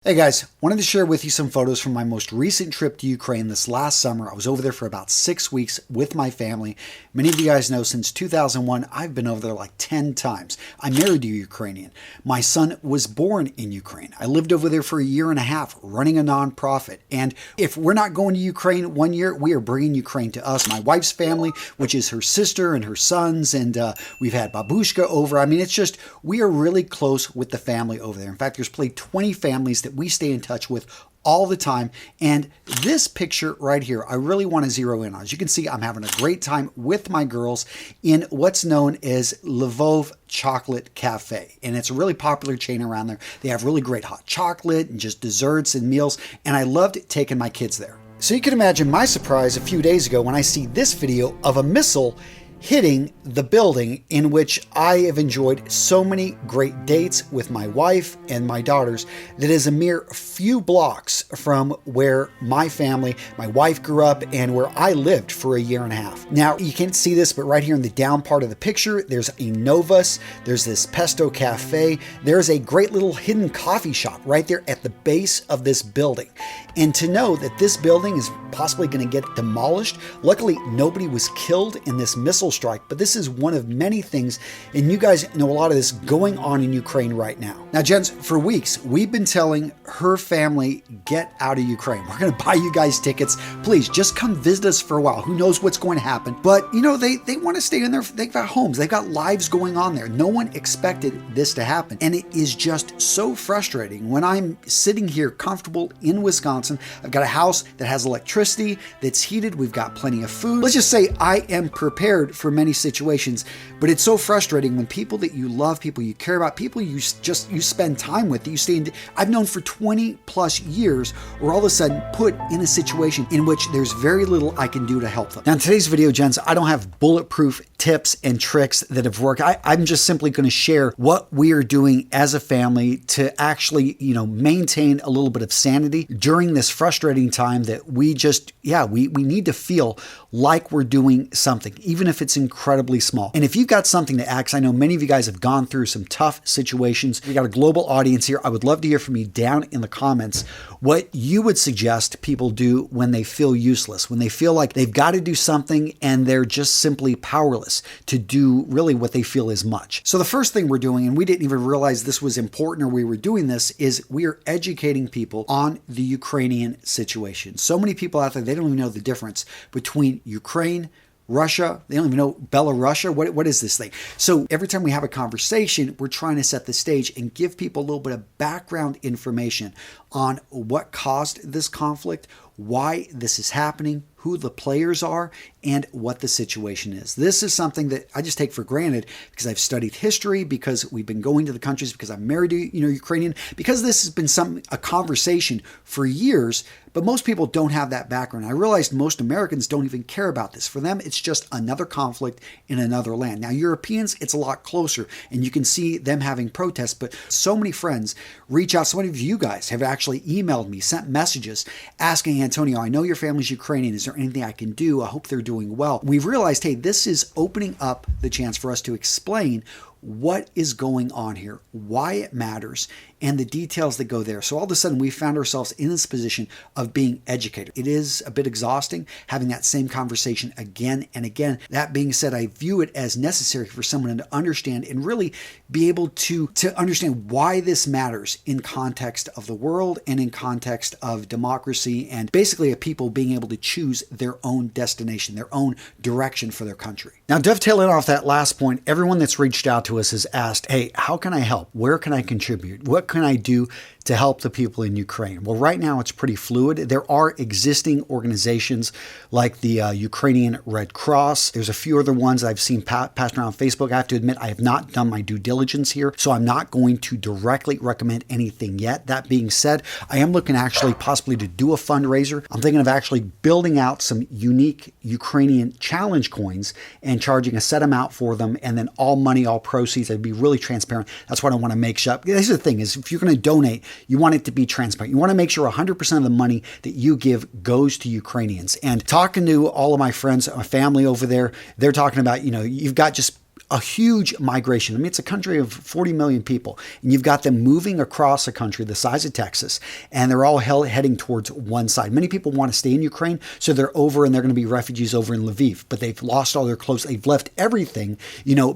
Hey guys, wanted to share with you some photos from my most recent trip to Ukraine this last summer. I was over there for about 6 weeks with my family. Many of you guys know since 2001, I've been over there like 10 times. I'm married to a Ukrainian. My son was born in Ukraine. I lived over there for a year and a half running a nonprofit. And if we're not going to Ukraine one year, we are bringing Ukraine to us. My wife's family, which is her sister and her sons, and we've had babushka over. I mean, it's just, we are really close with the family over there. In fact, there's probably 20 families that we stay in touch with all the time. And this picture right here, I really want to zero in on. As you can see, I'm having a great time with my girls in what's known as Lvov Chocolate Cafe. And it's a really popular chain around there. They have really great hot chocolate and just desserts and meals. And I loved taking my kids there. So you can imagine my surprise a few days ago when I see this video of a missile hitting the building in which I have enjoyed so many great dates with my wife and my daughters that is a mere few blocks from where my family, my wife grew up and where I lived for a year and a half. Now, you can't see this, but right here in the down part of the picture, there's a Novus, there's this Pesto Cafe, there's a great little hidden coffee shop right there at the base of this building. And to know that this building is possibly going to get demolished, luckily nobody was killed in this missile strike, but this is one of many things, and you guys know a lot of this going on in Ukraine right now. Now, gents, for weeks, we've been telling her family, get out of Ukraine. We're going to buy you guys tickets. Please, just come visit us for a while. Who knows what's going to happen? But, you know, they want to stay in there. They've got homes. They've got lives going on there. No one expected this to happen. And it is just so frustrating when I'm sitting here comfortable in Wisconsin. I've got a house that has electricity, that's heated. We've got plenty of food. Let's just say I am prepared for many situations, but it's so frustrating when people that you love, people you care about, people you spend time with, that you stay in, I've known for 20 plus years, are all of a sudden put in a situation in which there's very little I can do to help them. Now in today's video, gents, I don't have bulletproof tips and tricks that have worked. I'm just simply going to share what we are doing as a family to actually, maintain a little bit of sanity during this frustrating time that we just, we need to feel like we're doing something, even if it's incredibly small. And if you've got something to ask, I know many of you guys have gone through some tough situations. We got a global audience here. I would love to hear from you down in the comments what you would suggest people do when they feel useless, when they feel like they've got to do something and they're just simply powerless to do really what they feel is much. So the first thing we're doing, and we didn't even realize this was important or we were doing this, is we are educating people on the Ukrainian situation. So many people out there, they don't even know the difference between Ukraine, Russia, they don't even know Belarus. What is this thing? So every time we have a conversation, we're trying to set the stage and give people a little bit of background information on what caused this conflict, why this is happening, who the players are, and what the situation is. This is something that I just take for granted because I've studied history, because we've been going to the countries, because I'm married to Ukrainian, because this has been a conversation for years, but most people don't have that background. I realized most Americans don't even care about this. For them, it's just another conflict in another land. Now, Europeans, it's a lot closer, and you can see them having protests, but so many friends reach out. So many of you guys have actually emailed me, sent messages asking, Antonio, I know your family's Ukrainian. Is there anything I can do? I hope they're doing well. We've realized, hey, this is opening up the chance for us to explain what is going on here, why it matters, and the details that go there. So all of a sudden, we found ourselves in this position of being educated. It is a bit exhausting having that same conversation again and again. That being said, I view it as necessary for someone to understand and really be able to understand why this matters in context of the world and in context of democracy and basically of people being able to choose their own destination, their own direction for their country. Now, dovetailing off that last point, everyone that's reached out to us has asked, hey, how can I help? Where can I contribute? What can I do to help the people in Ukraine? Well, right now it's pretty fluid. There are existing organizations like the Ukrainian Red Cross. There's a few other ones I've seen passed around Facebook. I have to admit, I have not done my due diligence here, so I'm not going to directly recommend anything yet. That being said, I am looking actually possibly to do a fundraiser. I'm thinking of actually building out some unique Ukrainian challenge coins and charging a set amount for them, and then all money, all proceeds. I'd be really transparent. That's what I want to make sure. This is the thing, is if you're going to donate, you want it to be transparent. You want to make sure 100% of the money that you give goes to Ukrainians. And talking to all of my friends, my family over there, they're talking about, you've got just a huge migration. I mean, it's a country of 40 million people, and you've got them moving across a country the size of Texas, and they're all heading towards one side. Many people want to stay in Ukraine, so they're over and they're going to be refugees over in Lviv, but they've lost all their clothes. They've left everything,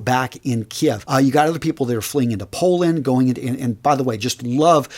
back in Kiev. You got other people that are fleeing into Poland, going into, and by the way, just love,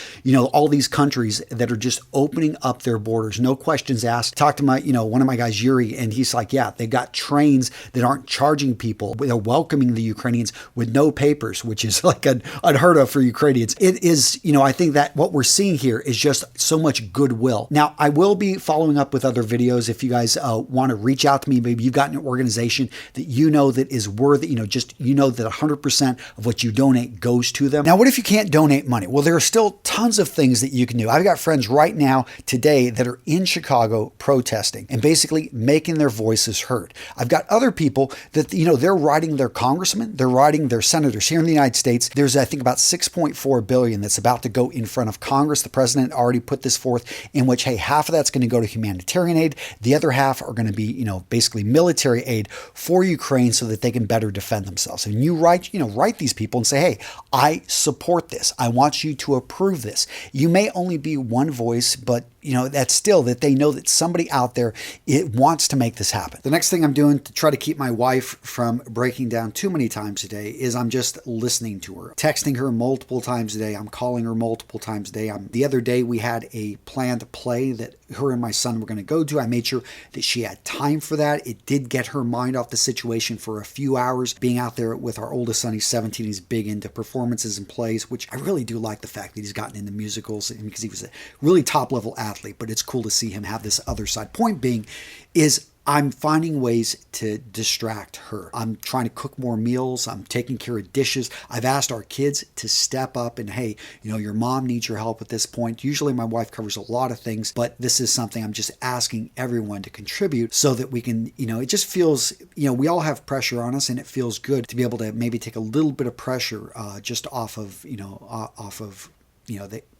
all these countries that are just opening up their borders. No questions asked. Talked to my, one of my guys, Yuri, and he's like, yeah, they've got trains that aren't charging people. They're welcoming the Ukrainians with no papers, which is like unheard of for Ukrainians. It is, I think that what we're seeing here is just so much goodwill. Now, I will be following up with other videos. If you guys want to reach out to me, maybe you've got an organization that that is worthy, that 100% of what you donate goes to them. Now, what if you can't donate money? Well, there are still tons of things that you can do. I've got friends right now today that are in Chicago protesting and basically making their voices heard. I've got other people that, they're writing their congressmen, they're writing their senators. Here in the United States, there's, I think, about $6.4 billion that's about to go in front of Congress. The president already put this forth, in which, hey, half of that's going to go to humanitarian aid. The other half are going to be, basically military aid for Ukraine so that they can better defend themselves. And you write these people and say, hey, I support this. I want you to approve this. You may only be one voice, but that's still that they know that somebody out there wants to make this happen. The next thing I'm doing to try to keep my wife from breaking down too many times a day is I'm just listening to her, texting her multiple times a day. I'm calling her multiple times a day. The other day we had a planned play that her and my son were going to go to. I made sure that she had time for that. It did get her mind off the situation for a few hours. Being out there with our oldest son, he's 17, he's big into performances and plays, which I really do like the fact that he's gotten into musicals because he was a really top level athlete, but it's cool to see him have this other side. Point being is I'm finding ways to distract her. I'm trying to cook more meals. I'm taking care of dishes. I've asked our kids to step up and, hey, your mom needs your help at this point. Usually my wife covers a lot of things, but this is something I'm just asking everyone to contribute so that we can, it just feels, we all have pressure on us, and it feels good to be able to maybe take a little bit of pressure just off of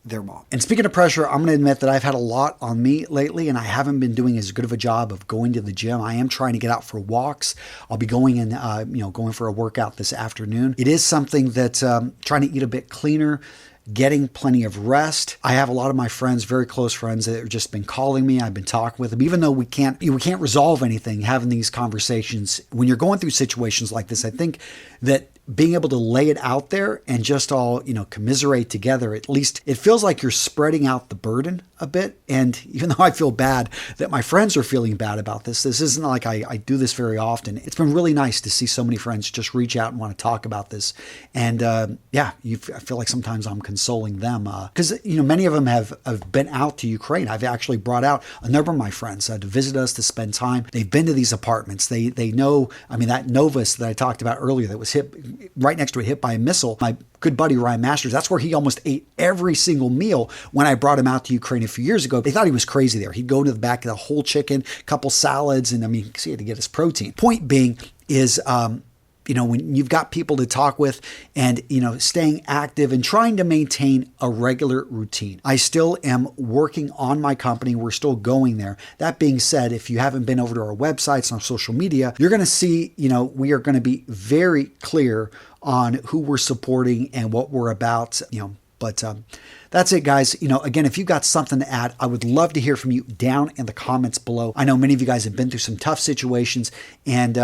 their mom. And speaking of pressure, I'm going to admit that I've had a lot on me lately, and I haven't been doing as good of a job of going to the gym. I am trying to get out for walks. I'll be going and going for a workout this afternoon. It is something that trying to eat a bit cleaner, getting plenty of rest. I have a lot of my friends, very close friends, that have just been calling me. I've been talking with them, even though we can't resolve anything. Having these conversations when you're going through situations like this, I think that being able to lay it out there and just all, commiserate together, at least it feels like you're spreading out the burden a bit. And even though I feel bad that my friends are feeling bad about this isn't like I do this very often. It's been really nice to see so many friends just reach out and want to talk about this. And I feel like sometimes I'm consoling them because, many of them have been out to Ukraine. I've actually brought out a number of my friends to visit us, to spend time. They've been to these apartments. They know, that Novus that I talked about earlier that was right next to hit by a missile. My good buddy Ryan Masters, that's where he almost ate every single meal when I brought him out to Ukraine a few years ago. They thought he was crazy there. He'd go to the back of the whole chicken, couple salads, and he had to get his protein. Point being is, when you've got people to talk with and, staying active and trying to maintain a regular routine. I still am working on my company. We're still going there. That being said, if you haven't been over to our websites and our social media, you're going to see, we are going to be very clear on who we're supporting and what we're about, but that's it, guys. Again, if you've got something to add, I would love to hear from you down in the comments below. I know many of you guys have been through some tough situations and,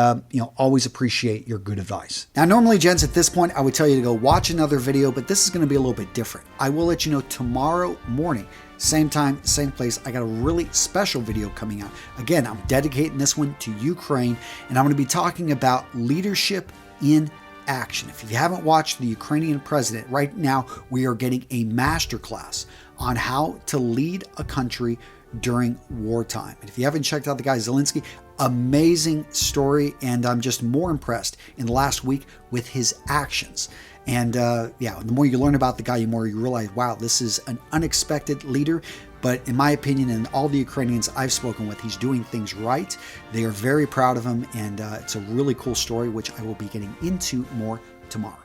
always appreciate your good advice. Now, normally, gents, at this point, I would tell you to go watch another video, but this is going to be a little bit different. I will let you know tomorrow morning, same time, same place. I got a really special video coming out. Again, I'm dedicating this one to Ukraine, and I'm going to be talking about leadership in action. If you haven't watched the Ukrainian president, right now we are getting a masterclass on how to lead a country during wartime. And if you haven't checked out the guy Zelensky, amazing story, and I'm just more impressed in the last week with his actions. And the more you learn about the guy, the more you realize, wow, this is an unexpected leader. But in my opinion, and all the Ukrainians I've spoken with, he's doing things right. They are very proud of him, and it's a really cool story, which I will be getting into more tomorrow.